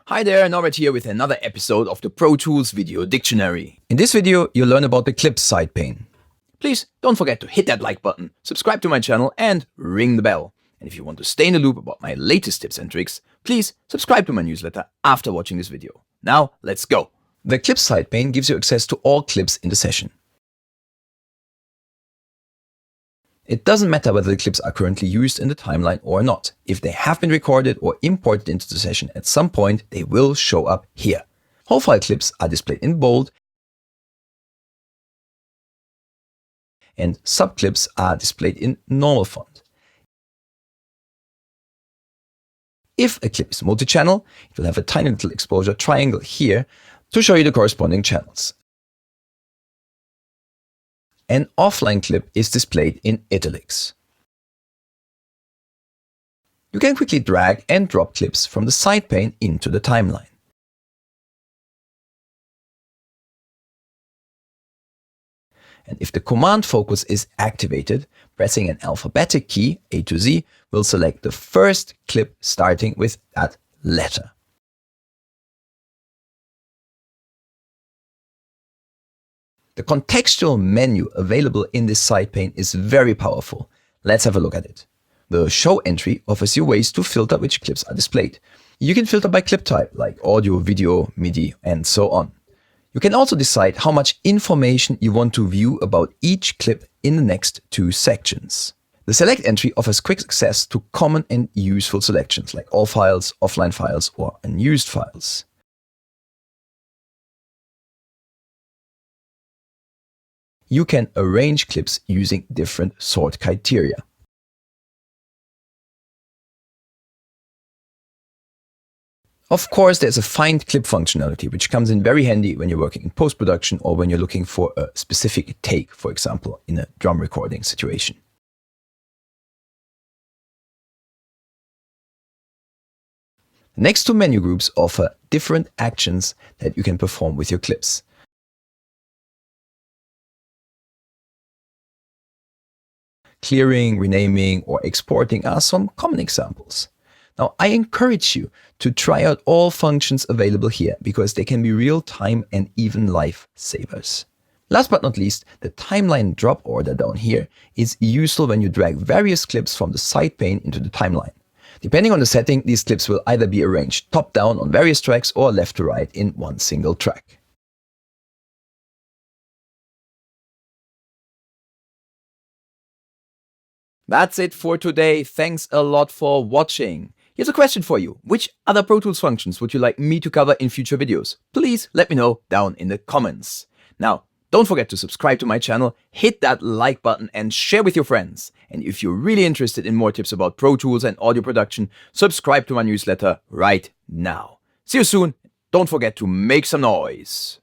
Hi there, Norbert here with another episode of the Pro Tools Video Dictionary. In this video, you'll learn about the clip side pane. Please don't forget to hit that like button, subscribe to my channel and ring the bell. And if you want to stay in the loop about my latest tips and tricks, please subscribe to my newsletter after watching this video. Now, let's go. The clip side pane gives you access to all clips in the session. It doesn't matter whether the clips are currently used in the timeline or not. If they have been recorded or imported into the session at some point, they will show up here. Whole file clips are displayed in bold, and subclips are displayed in normal font. If a clip is multi-channel, it will have a tiny little exposure triangle here to show you the corresponding channels. An offline clip is displayed in italics. You can quickly drag and drop clips from the side pane into the timeline. And if the command focus is activated, pressing an alphabetic key, A to Z, will select the first clip starting with that letter. The contextual menu available in this side pane is very powerful. Let's have a look at it. The show entry offers you ways to filter which clips are displayed. You can filter by clip type, like audio, video, MIDI, and so on. You can also decide how much information you want to view about each clip in the next two sections. The select entry offers quick access to common and useful selections, like all files, offline files, or unused files. You can arrange clips using different sort criteria. Of course, there's a find clip functionality, which comes in very handy when you're working in post-production or when you're looking for a specific take, for example, in a drum recording situation. The next two menu groups offer different actions that you can perform with your clips. Clearing, renaming, or exporting are some common examples. Now, I encourage you to try out all functions available here because they can be real-time and even lifesavers. Last but not least, the timeline drop order down here is useful when you drag various clips from the side pane into the timeline. Depending on the setting, these clips will either be arranged top-down on various tracks or left to right in one single track. That's it for today. Thanks a lot for watching. Here's a question for you. Which other Pro Tools functions would you like me to cover in future videos? Please let me know down in the comments. Now, don't forget to subscribe to my channel, hit that like button and share with your friends. And if you're really interested in more tips about Pro Tools and audio production, subscribe to my newsletter right now. See you soon. Don't forget to make some noise.